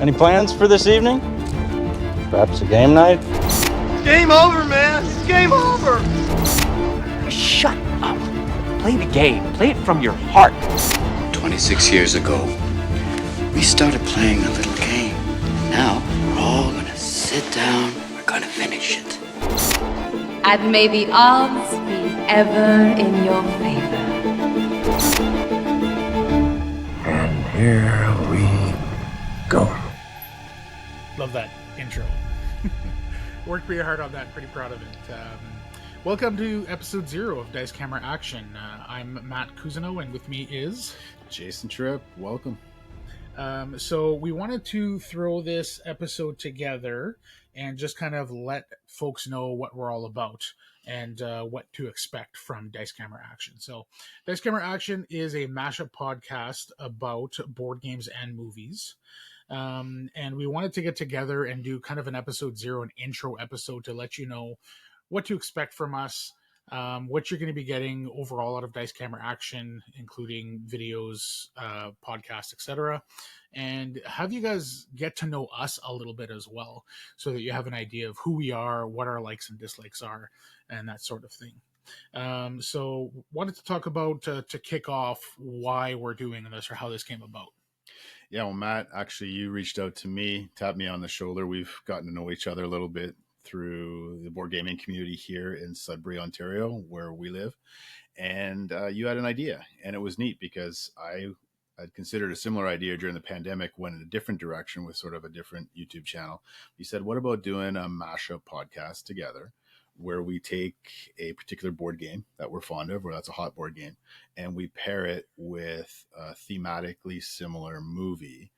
Any plans for this evening? Perhaps a game night? It's game over, man. It's game over. Shut up. Play the game. Play it from your heart. 26 years ago, we started playing a little game. Now, we're all gonna sit down. We're gonna finish it. And may the odds be ever in your favor. And here we go. Love that intro. Worked pretty hard on that. Pretty proud of it. Welcome to episode 0 of Dice Camera Action. I'm Matt Cousineau, and with me is Jason Tripp. Welcome. So we wanted to throw this episode together and just kind of let folks know what we're all about and what to expect from Dice Camera Action. So Dice Camera Action is a mashup podcast about board games and movies. And we wanted to get together and do kind of an episode 0, an intro episode to let you know what to expect from us, what you're going to be getting overall out of Dice Camera Action, including videos, podcasts, etc. And have you guys get to know us a little bit as well, so that you have an idea of who we are, what our likes and dislikes are, and that sort of thing. So wanted to talk about, to kick off, why we're doing this or how this came about. Yeah, well, Matt, actually, you reached out to me, tapped me on the shoulder. We've gotten to know each other a little bit through the board gaming community here in Sudbury, Ontario, where we live. And you had an idea, and it was neat because I'd considered a similar idea during the pandemic, went in a different direction with sort of a different YouTube channel. You said, what about doing a mashup podcast together where we take a particular board game that we're fond of, or that's a hot board game, and we pair it with a thematically similar movie.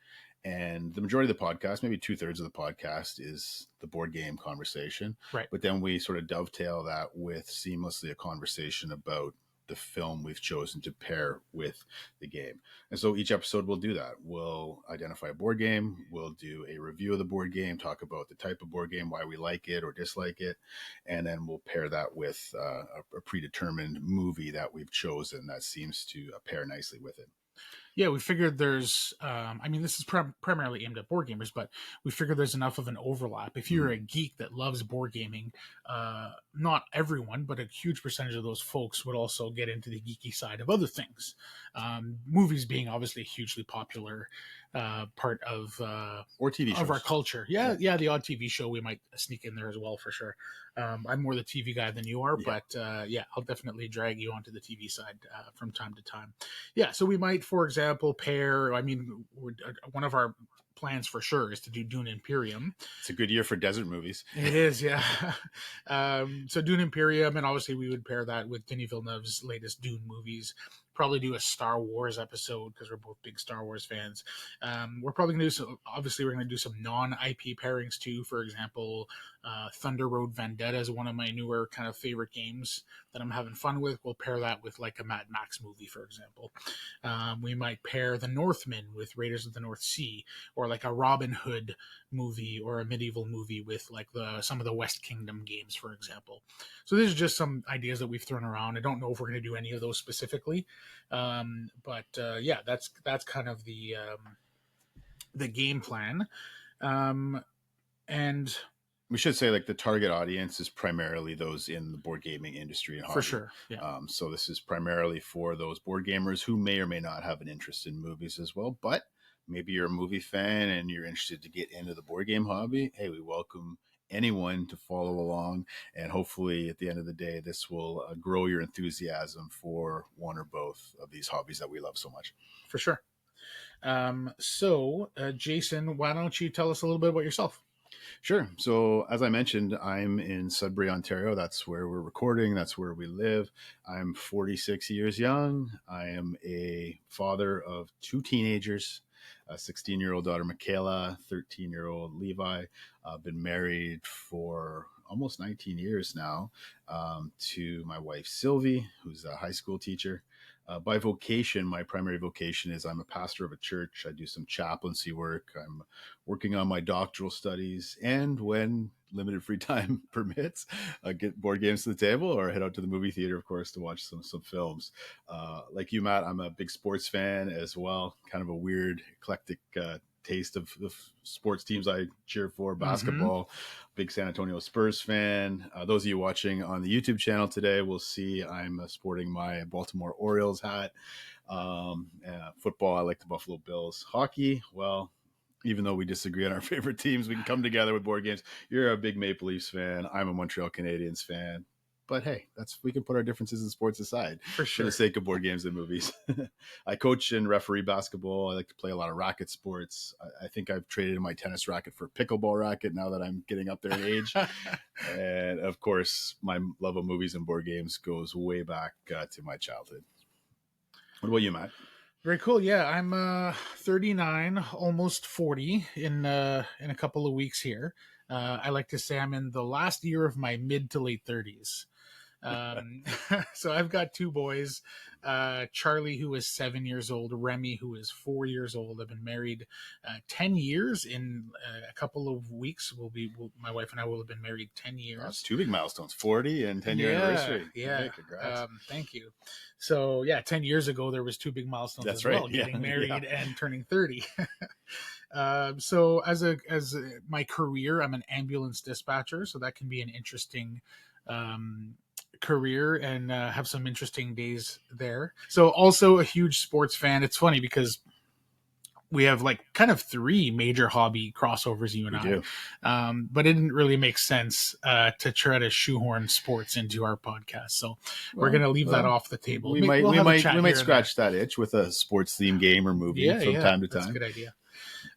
And the majority of the podcast, maybe 2/3 of the podcast, is the board game conversation. Right. But then we sort of dovetail that with seamlessly a conversation about the film we've chosen to pair with the game. And so each episode will do that. We'll identify a board game. We'll do a review of the board game, talk about the type of board game, why we like it or dislike it. And then we'll pair that with a predetermined movie that we've chosen that seems to pair nicely with it. Yeah, we figured there's, this is primarily aimed at board gamers, but we figured there's enough of an overlap. If you're a geek that loves board gaming, not everyone, but a huge percentage of those folks would also get into the geeky side of other things. Movies being obviously a hugely popular part of or TV shows. Of our culture. Yeah, the odd TV show we might sneak in there as well, for sure. I'm more the TV guy than you are, but I'll definitely drag you onto the TV side from time to time. Yeah, so we might, for example, pair, one of our plans for sure is to do Dune Imperium. It's a good year for desert movies. It is, yeah. So Dune Imperium, and obviously we would pair that with Denis Villeneuve's latest Dune movies. Probably do a Star Wars episode because we're both big Star Wars fans. We're probably going to do some non-IP pairings too. For example, Thunder Road Vendetta is one of my newer kind of favorite games that I'm having fun with. We'll pair that with like a Mad Max movie, for example. We might pair The Northman with Raiders of the North Sea, or like a Robin Hood movie or a medieval movie with like some of the West Kingdom games, for example. So these are just some ideas that we've thrown around. I don't know if we're going to do any of those specifically. But that's kind of the game plan. And we should say, like, the target audience is primarily those in the board gaming industry and hobby. For sure. Yeah. So this is primarily for those board gamers who may or may not have an interest in movies as well, but maybe you're a movie fan and you're interested to get into the board game hobby. Hey, we welcome anyone to follow along, and hopefully at the end of the day this will grow your enthusiasm for one or both of these hobbies that we love so much. For sure. So Jason, why don't you tell us a little bit about yourself? Sure. So as I mentioned, I'm in Sudbury, Ontario. That's where we're recording. That's where we live. I'm 46 years young. I am a father of 2 teenagers, a 16-year-old daughter, Michaela, 13-year-old Levi. I've been married for almost 19 years now to my wife, Sylvie, who's a high school teacher. By vocation, my primary vocation is I'm a pastor of a church. I do some chaplaincy work. I'm working on my doctoral studies. And when limited free time permits, get board games to the table or head out to the movie theater, of course, to watch some films. Like you, Matt, I'm a big sports fan as well. Kind of a weird, eclectic taste of the sports teams I cheer for. Basketball, big San Antonio Spurs fan. Those of you watching on the YouTube channel today will see I'm sporting my Baltimore Orioles hat. Football, I like the Buffalo Bills. Hockey, well, even though we disagree on our favorite teams, we can come together with board games. You're a big Maple Leafs fan. I'm a Montreal Canadiens fan. But hey, we can put our differences in sports aside For sure. for the sake of board games and movies. I coach and referee basketball. I like to play a lot of racket sports. I think I've traded my tennis racket for a pickleball racket now that I'm getting up there in age. And of course, my love of movies and board games goes way back to my childhood. What about you, Matt? Very cool. Yeah, I'm 39, almost 40 in a couple of weeks here. I like to say I'm in the last year of my mid to late 30s. So I've got two boys, Charlie, who is 7 years old, Remy, who is 4 years old. I've been married 10 years. In a couple of weeks, my wife and I will have been married 10 years. That's two big milestones, 40 and 10-year anniversary. Yeah. Hey, congrats. Thank you. So yeah, 10 years ago, there was two big milestones as well, getting married and turning 30. So as my career, I'm an ambulance dispatcher, so that can be an interesting career and have some interesting days there. So also a huge sports fan. It's funny because we have like kind of three major hobby crossovers, you and We I. do. But it didn't really make sense to try to shoehorn sports into our podcast. So we're going to leave that off the table. We might scratch that itch with a sports themed game or movie from time to time. That's a good idea.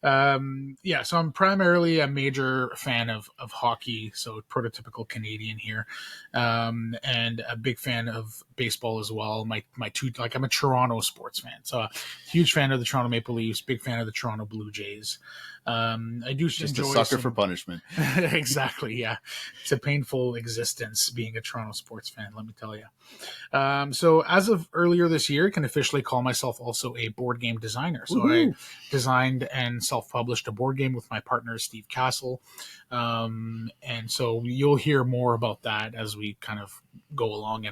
So I'm primarily a major fan of hockey, so prototypical Canadian here, and a big fan of baseball as well. I'm a Toronto sports fan, so a huge fan of the Toronto Maple Leafs, big fan of the Toronto Blue Jays. I do just enjoy a sucker for punishment. Exactly, yeah. It's a painful existence being a Toronto sports fan, let me tell you. So as of earlier this year, I can officially call myself also a board game designer. So I designed and self-published a board game with my partner, Steve Castle. And so you'll hear more about that as we kind of go along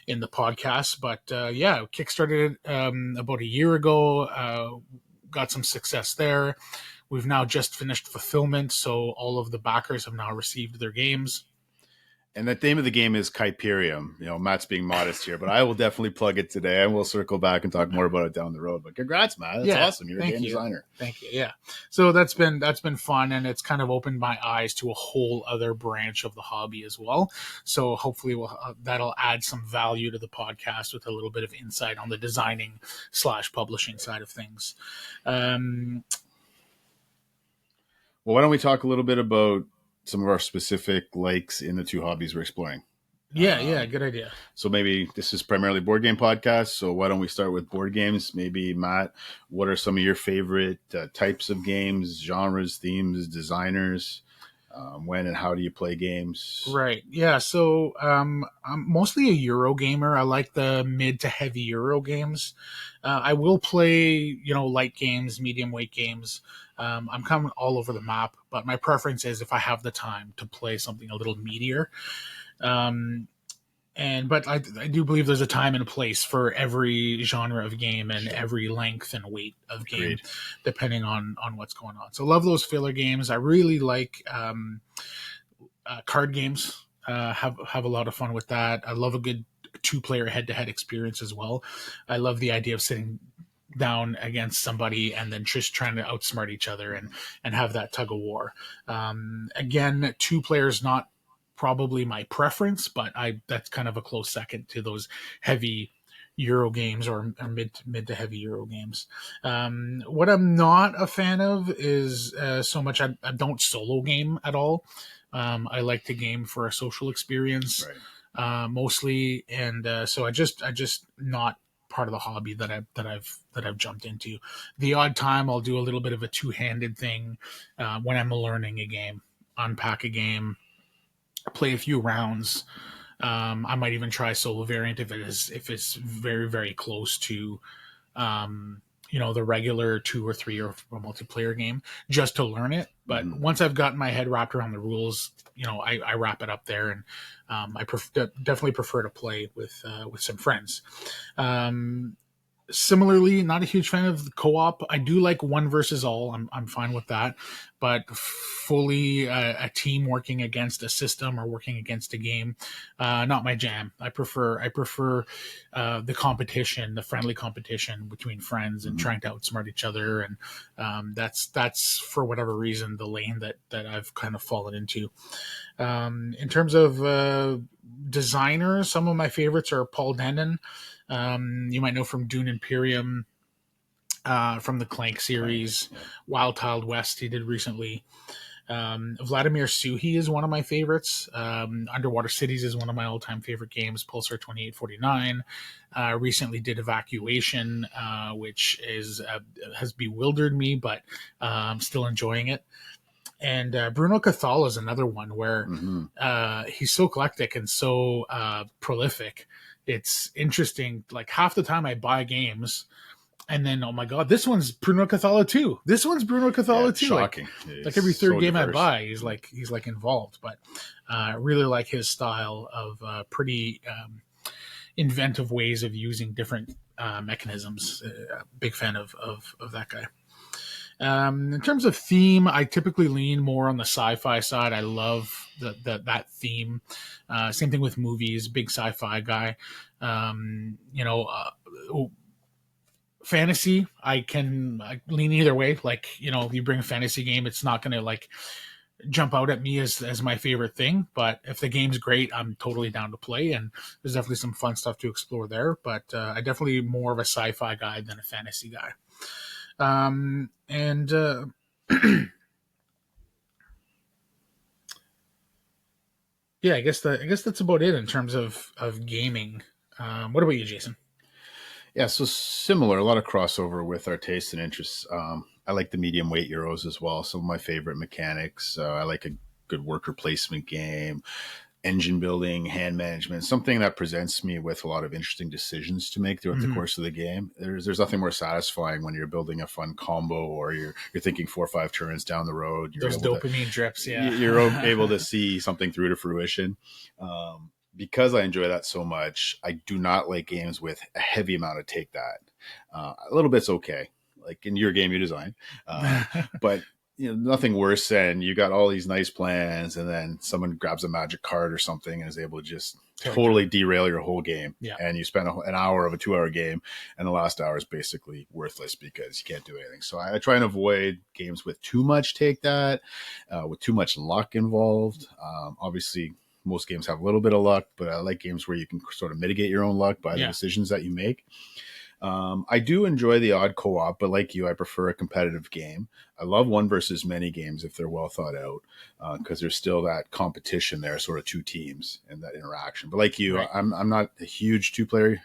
in the podcast. But kickstarted about a year ago, got some success there. We've now just finished fulfillment, so all of the backers have now received their games. And the name of the game is Kyperium. Matt's being modest here, but I will definitely plug it today, and we'll circle back and talk more about it down the road. But congrats, Matt. That's awesome. You're a game designer. Thank you. Yeah. So that's been fun, and it's kind of opened my eyes to a whole other branch of the hobby as well. So hopefully that'll add some value to the podcast with a little bit of insight on the designing / publishing side of things. Well, why don't we talk a little bit about some of our specific likes in the two hobbies we're exploring? Yeah, good idea. So maybe this is primarily board game podcast. So why don't we start with board games? Maybe Matt, what are some of your favorite types of games, genres, themes, designers? When and how do you play games? Right. Yeah. So I'm mostly a Euro gamer. I like the mid to heavy Euro games. I will play, light games, medium weight games. I'm kind of all over the map, but my preference is if I have the time to play something a little meatier. But I do believe there's a time and a place for every genre of game and every length and weight of game, depending on what's going on. So love those filler games. I really like card games. Have a lot of fun with that. I love a good 2-player head-to-head experience as well. I love the idea of sitting down against somebody and then just trying to outsmart each other and have that tug of war. Again, 2 players not probably my preference, but that's kind of a close second to those heavy Euro games or mid to heavy Euro games. What I'm not a fan of is so much I don't solo game at all. I like to game for a social experience, mostly, and so I just not part of the hobby that I've jumped into. The odd time I'll do a little bit of a 2-handed thing when I'm learning a game, unpack a game, play a few rounds. I might even try solo variant if it's very, very close to the regular 2 or 3 or multiplayer game, just to learn it. But once I've gotten my head wrapped around the rules, I wrap it up there, and I definitely prefer to play with some friends. Similarly, not a huge fan of the co-op. I do like one versus all. I'm fine with that, but fully a team working against a system or working against a game, not my jam. I prefer the competition, the friendly competition between friends, and trying to outsmart each other. And that's for whatever reason the lane that I've kind of fallen into. In terms of designers, some of my favorites are Paul Dennen. You might know from Dune Imperium, from the Clank series, Wild Tiled West he did recently. Vladimir Suhi is one of my favorites. Underwater Cities is one of my all-time favorite games. Pulsar 2849 recently did Evacuation, which has bewildered me, but I'm still enjoying it. And Bruno Cathala is another one where he's so eclectic and so prolific. It's interesting. Like half the time I buy games, and then, oh my God, this one's Bruno Cathala too. This one's Bruno Cathala too. Shocking. Like every third so game diverse. I buy, he's like involved. But I really like his style of pretty inventive ways of using different mechanisms. Big fan of that guy. In terms of theme, I typically lean more on the sci-fi side. I love that theme. Same thing with movies. Big sci-fi guy. Fantasy, I lean either way. Like, if you bring a fantasy game, it's not going to like jump out at me as my favorite thing. But if the game's great, I'm totally down to play. And there's definitely some fun stuff to explore there. But I definitely more of a sci-fi guy than a fantasy guy. Yeah, I guess that's about it in terms of gaming. What about you, Jason? Yeah, so similar, a lot of crossover with our tastes and interests. I like the medium weight Euros as well. Some of my favorite mechanics. I like a good worker placement game, engine building, hand management, something that presents me with a lot of interesting decisions to make throughout the course of the game. There's nothing more satisfying when you're building a fun combo or you're thinking 4 or 5 turns down the road. Those dopamine drips, yeah. You're able to see something through to fruition. Because I enjoy that so much, I do not like games with a heavy amount of take that. A little bit's okay, like in your game you design, but nothing worse than you got all these nice plans and then someone grabs a magic card or something and is able to just totally derail your whole game. Yeah. And you spend an hour of a 2-hour game and the last hour is basically worthless because you can't do anything. So I try and avoid games with too much take that, with too much luck involved. Obviously, most games have a little bit of luck, but I like games where you can sort of mitigate your own luck by the decisions that you make. I do enjoy the odd co-op, but like you, I prefer a competitive game. I love one versus many games if they're well thought out, because there's still that competition there, sort of two teams and that interaction. But like you, right. I'm not a huge two-player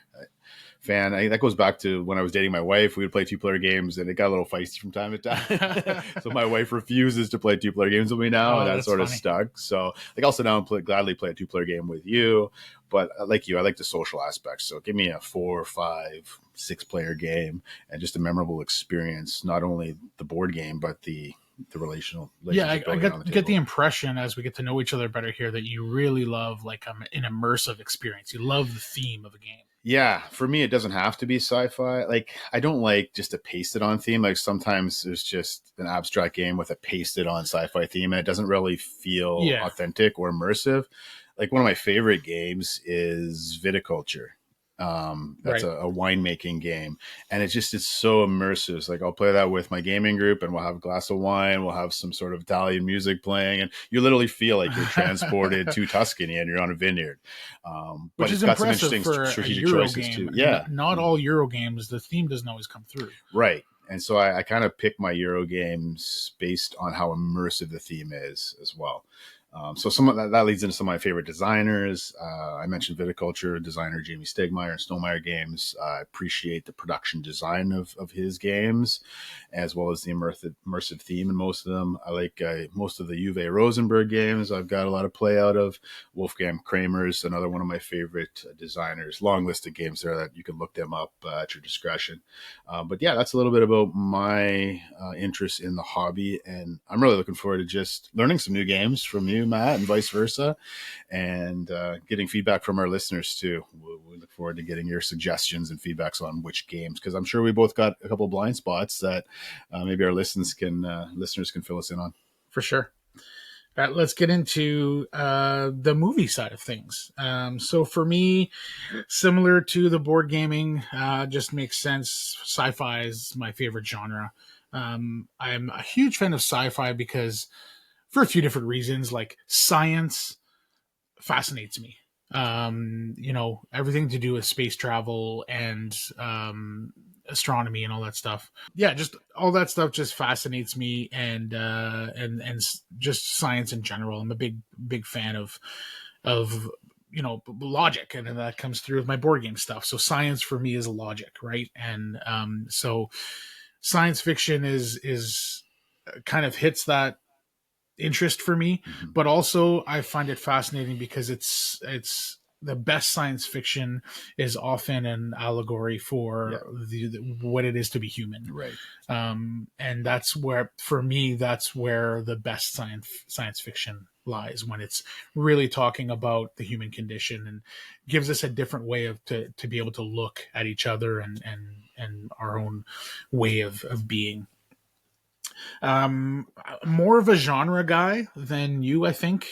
fan. That goes back to when I was dating my wife. We would play 2-player games, and it got a little feisty from time to time. So my wife refuses to play 2-player games with me now, and that sort of stuck. So like I'll sit down and gladly play a 2-player game with you. But like you, I like the social aspects. So give me a 4, 5, 6-player game and just a memorable experience. Not only the board game, but the relational. Yeah, I get the impression as we get to know each other better here that you really love like an immersive experience. You love the theme of a game. Yeah, for me, it doesn't have to be sci-fi. Like, I don't like just a pasted-on theme. Like, sometimes there's just an abstract game with a pasted-on sci-fi theme, and it doesn't really feel authentic or immersive. Like, one of my favorite games is Viticulture. That's a winemaking game, and it's so immersive. It's like I'll play that with my gaming group, and we'll have a glass of wine, we'll have some sort of Italian music playing, and you literally feel like you're transported to Tuscany and you're on a vineyard. Which is impressive for a Euro game. Too. Yeah, not all Euro games, the theme doesn't always come through. Right. And so I kind of pick my Euro games based on how immersive the theme is as well. So some of that leads into some of my favorite designers. I mentioned Viticulture designer Jamie Stegmaier and Stonemaier Games. I appreciate the production design of his games, as well as the immersive theme in most of them. I like most of the Uwe Rosenberg games. I've got a lot of play out of. Wolfgang Kramer's another one of my favorite designers. Long list of games there that you can look them up at your discretion. But yeah, that's a little bit about my interest in the hobby, and I'm really looking forward to just learning some new games from you. Matt, and vice versa, and getting feedback from our listeners too. We look forward to getting your suggestions and feedbacks on which games, because I'm sure we both got a couple of blind spots that maybe our listeners can fill us in on. For sure. Let's get into the movie side of things. So for me, similar to the board gaming, just makes sense. Sci-fi is my favorite genre. I'm a huge fan of sci-fi because for a few different reasons, like science fascinates me. Everything to do with space travel and astronomy and all that stuff. Yeah, just all that stuff just fascinates me, and just science in general. I'm a big fan of logic, and that comes through with my board game stuff. So science for me is logic, right? And so science fiction is kind of hits that interest for me, but also I find it fascinating because it's the best science fiction is often an allegory for what it is to be human, right? And that's where, for me, that's where the best science fiction lies, when it's really talking about the human condition and gives us a different way of to be able to look at each other and our own way of being. More of a genre guy than you, I think,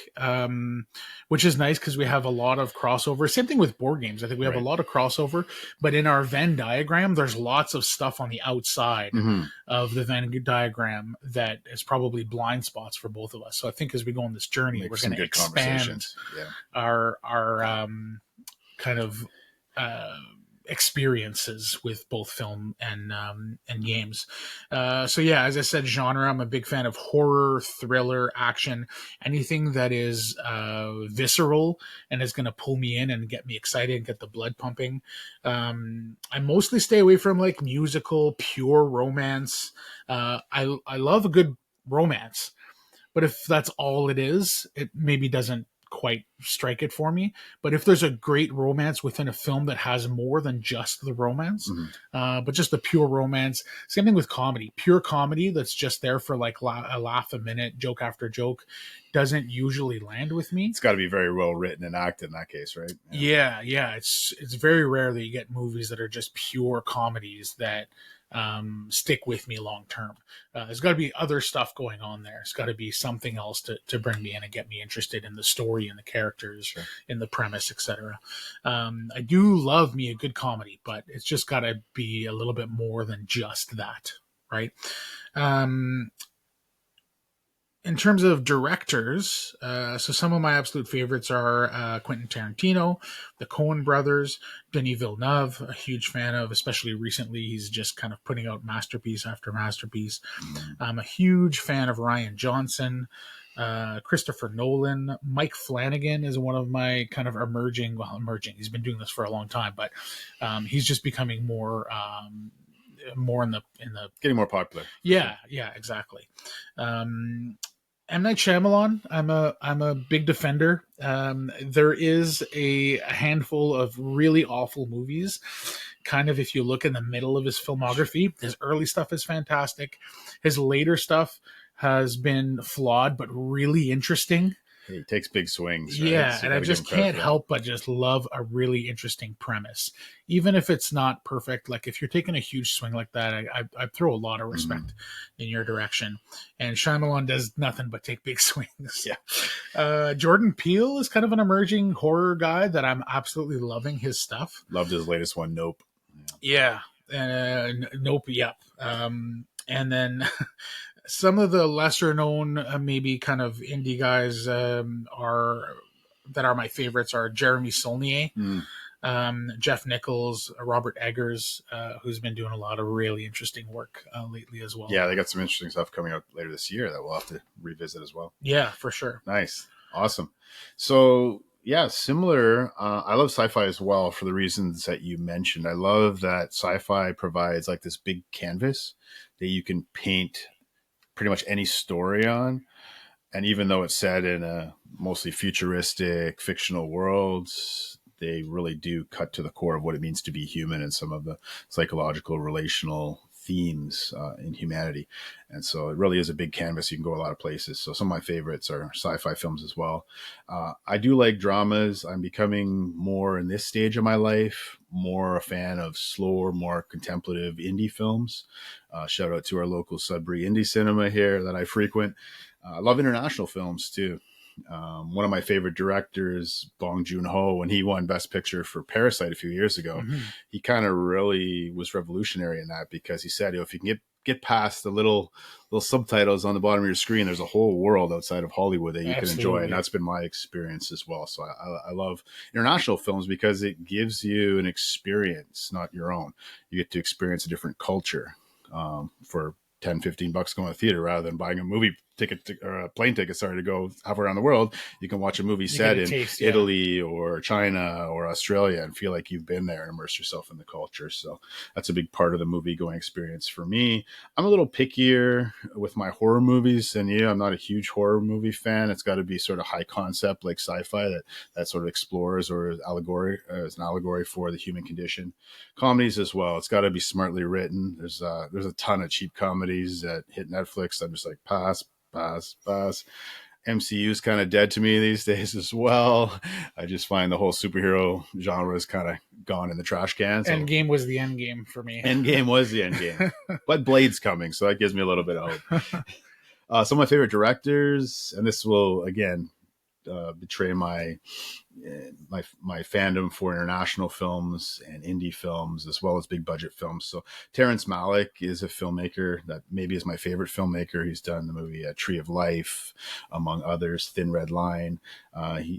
which is nice because we have a lot of crossover. Same thing with board games. I think we have a lot of crossover, but in our Venn diagram, there's lots of stuff on the outside of the Venn diagram that is probably blind spots for both of us. So I think as we go on this journey, we're going to expand our kind of experiences with both film and games. So yeah, as I said, genre, I'm a big fan of horror, thriller, action, anything that is visceral and is going to pull me in and get me excited and get the blood pumping. I mostly stay away from like musical, pure romance. I love a good romance, but if that's all it is, it maybe doesn't quite strike it for me. But if there's a great romance within a film that has more than just the romance, but just the pure romance, same thing with comedy, pure comedy that's just there for like a laugh a minute, joke after joke, doesn't usually land with me. It's got to be very well written and acted in that case, right? Yeah. It's very rare that you get movies that are just pure comedies that stick with me long term. There's got to be other stuff going on there. It's got to be something else to bring me in and get me interested in the story and the characters, in the premise, etc. I do love me a good comedy, but it's just got to be a little bit more than just that, right? In terms of directors, so some of my absolute favorites are Quentin Tarantino, the Coen brothers, Denis Villeneuve, a huge fan of, especially recently. He's just kind of putting out masterpiece after masterpiece. I'm a huge fan of Rian Johnson, Christopher Nolan. Mike Flanagan is one of my kind of emerging. He's been doing this for a long time, but he's just becoming more in the getting more popular. Yeah, exactly. M. Night Shyamalan, I'm a big defender. There is a handful of really awful movies. Kind of, if you look in the middle of his filmography, his early stuff is fantastic. His later stuff has been flawed, but really interesting. He takes big swings. Right? Yeah, so and I just can't help but just love a really interesting premise. Even if it's not perfect, like if you're taking a huge swing like that, I throw a lot of respect in your direction. And Shyamalan does nothing but take big swings. Yeah. Jordan Peele is kind of an emerging horror guy that I'm absolutely loving his stuff. Loved his latest one, Nope. Yeah. Nope, yep. And then... some of the lesser known, maybe kind of indie guys that are my favorites are Jeremy Saulnier, Jeff Nichols, Robert Eggers, who's been doing a lot of really interesting work lately as well. Yeah, they got some interesting stuff coming out later this year that we'll have to revisit as well. Yeah, for sure. Nice. Awesome. So, yeah, similar. I love sci-fi as well for the reasons that you mentioned. I love that sci-fi provides like this big canvas that you can paint pretty much any story on. And even though it's set in a mostly futuristic fictional worlds, they really do cut to the core of what it means to be human and some of the psychological, relational themes in humanity. And so it really is a big canvas. You can go a lot of places. So some of my favorites are sci-fi films as well. I do like dramas. I'm becoming more in this stage of my life, more a fan of slower, more contemplative indie films. Shout out to our local Sudbury Indie Cinema here that I frequent. I love international films too. One of my favorite directors, Bong Joon-ho, when he won Best Picture for Parasite a few years ago, he kind of really was revolutionary in that, because he said, if you can get past the little subtitles on the bottom of your screen, there's a whole world outside of Hollywood that you can enjoy. And that's been my experience as well. So I love international films because it gives you an experience, not your own. You get to experience a different culture for $10-15 going to the theater, rather than buying a movie ticket or a plane ticket, to go halfway around the world. You can watch a movie set in Italy or China or Australia and feel like you've been there and immerse yourself in the culture. So that's a big part of the movie going experience for me. I'm a little pickier with my horror movies than you. I'm not a huge horror movie fan. It's got to be sort of high concept, like sci-fi that sort of explores or is an allegory for the human condition. Comedies as well. It's got to be smartly written. There's a ton of cheap comedies that hit Netflix. I'm just like, pass. MCU is kind of dead to me these days as well. I just find the whole superhero genre is kind of gone in the trash can. So Endgame was the end game for me. Endgame was the end game. But Blade's coming, so that gives me a little bit of hope. Some of my favorite directors, and this will, again, betray my fandom for international films and indie films as well as big budget films. So Terrence Malick is a filmmaker that maybe is my favorite filmmaker. He's done the movie Tree of Life, among others, Thin Red Line.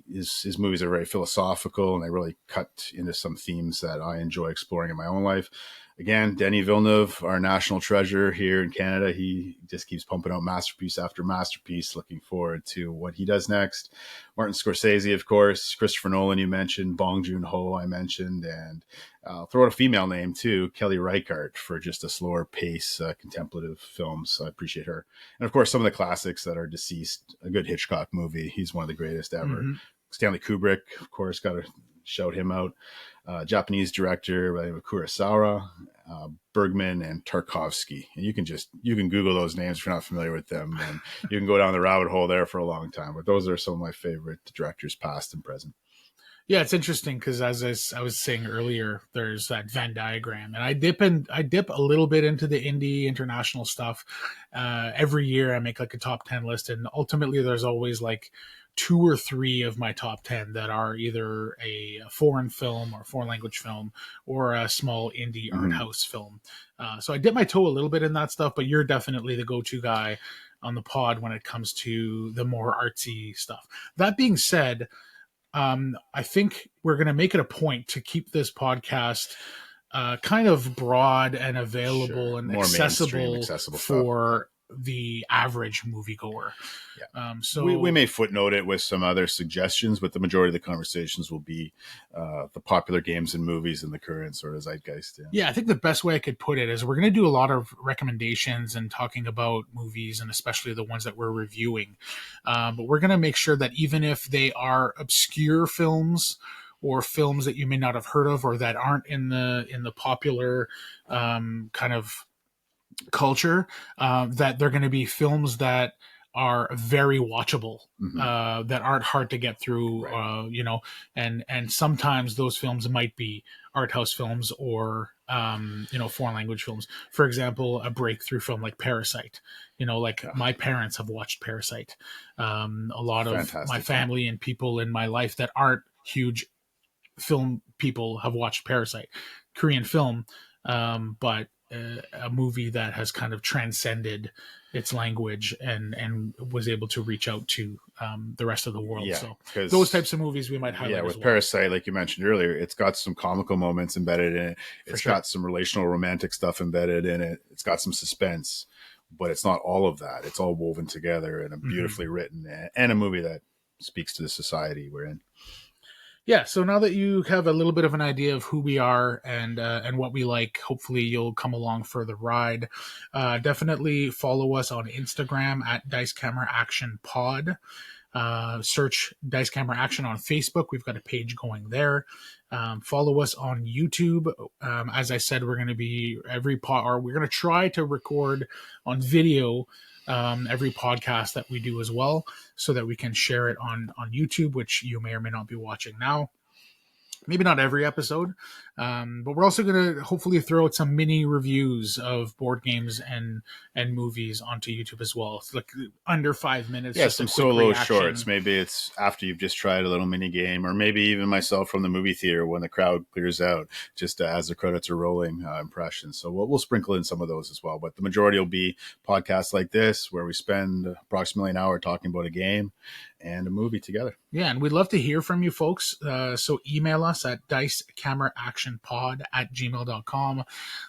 His movies are very philosophical, and they really cut into some themes that I enjoy exploring in my own life. Again, Denis Villeneuve, our national treasure here in Canada, he just keeps pumping out masterpiece after masterpiece. Looking forward to what he does next. Martin Scorsese, of course, Christopher Nolan, you mentioned, Bong Joon-ho, I mentioned, and I'll throw out a female name too, Kelly Reichardt, for just a slower pace, contemplative films. I appreciate her. And of course, some of the classics that are deceased. A good Hitchcock movie. He's one of the greatest ever. Stanley Kubrick, of course, got to shout him out. Japanese director by the name of Kurosawa, Bergman, and Tarkovsky. And you can Google those names if you're not familiar with them, and you can go down the rabbit hole there for a long time. But those are some of my favorite directors, past and present. Yeah, it's interesting because as I was saying earlier, there's that Venn diagram, and I dip a little bit into the indie international stuff. Every year I make like a top 10 list, and ultimately there's always like 2 or 3 of my top 10 that are either a foreign film or foreign language film or a small indie art house film. So I dip my toe a little bit in that stuff, but you're definitely the go-to guy on the pod when it comes to the more artsy stuff. That being said, I think we're going to make it a point to keep this podcast kind of broad and available and more accessible for stuff. The average moviegoer. Yeah. So we may footnote it with some other suggestions, but the majority of the conversations will be the popular games and movies in the current sort of zeitgeist. Yeah, I think the best way I could put it is we're going to do a lot of recommendations and talking about movies, and especially the ones that we're reviewing. But we're going to make sure that even if they are obscure films or films that you may not have heard of or that aren't in the popular kind of culture, that they're going to be films that are very watchable, that aren't hard to get through, right. And sometimes those films might be art house films or, foreign language films. For example, a breakthrough film like Parasite, my parents have watched Parasite. A lot of my family and people in my life that aren't huge film people have watched Parasite, Korean film. But a movie that has kind of transcended its language and was able to reach out to the rest of the world. So those types of movies we might highlight. Yeah, with Parasite, like you mentioned earlier, it's got some comical moments embedded in it. It's got some relational romantic stuff embedded in it. It's got some suspense, but it's not all of that. It's all woven together in a beautifully written and a movie that speaks to the society we're in. Yeah, so now that you have a little bit of an idea of who we are and what we like, hopefully you'll come along for the ride. Definitely follow us on Instagram at Dice Camera Action Pod. Search Dice Camera Action on Facebook. We've got a page going there. Follow us on YouTube. As I said, we're going to be we're going to try to record on video every podcast that we do as well, so that we can share it on YouTube, which you may or may not be watching now. Maybe not every episode, but we're also going to hopefully throw out some mini reviews of board games and movies onto YouTube as well. It's like under 5 minutes. Yeah, just some a quick solo reaction. shorts. Maybe it's after you've just tried a little mini game, or maybe even myself from the movie theater when the crowd clears out, just as the credits are rolling, impressions. So we'll sprinkle in some of those as well. But the majority will be podcasts like this, where we spend approximately an hour talking about a game and a movie together. Yeah, and we'd love to hear from you folks. So email us at dicecameraactionpod@gmail.com.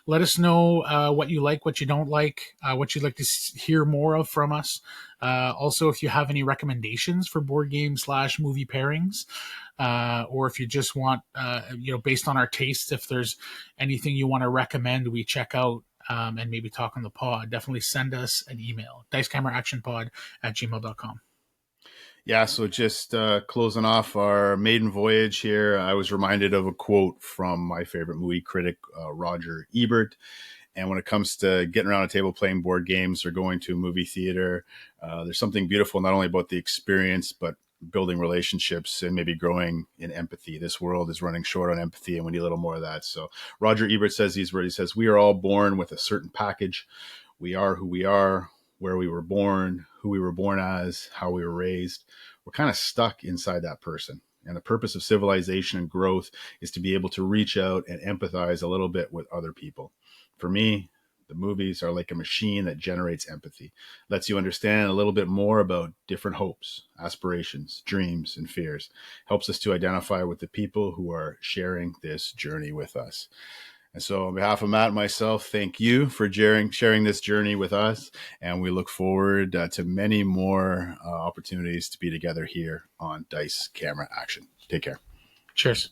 Let us know what you like, what you don't like, what you'd like to hear more of from us. Also, if you have any recommendations for board game / movie pairings, or if you just want, based on our tastes, if there's anything you want to recommend, we check out and maybe talk on the pod, definitely send us an email, dicecameraactionpod@gmail.com. Yeah, so just closing off our maiden voyage here, I was reminded of a quote from my favorite movie critic, Roger Ebert. And when it comes to getting around a table playing board games or going to a movie theater, there's something beautiful not only about the experience, but building relationships and maybe growing in empathy. This world is running short on empathy, and we need a little more of that. So Roger Ebert says these words. He says, "We are all born with a certain package. We are who we are, where we were born, who we were born as, how we were raised. We're kind of stuck inside that person. And the purpose of civilization and growth is to be able to reach out and empathize a little bit with other people. For me, the movies are like a machine that generates empathy, lets you understand a little bit more about different hopes, aspirations, dreams, and fears, helps us to identify with the people who are sharing this journey with us." And so on behalf of Matt and myself, thank you for sharing this journey with us. And we look forward to many more opportunities to be together here on Dice Camera Action. Take care. Cheers.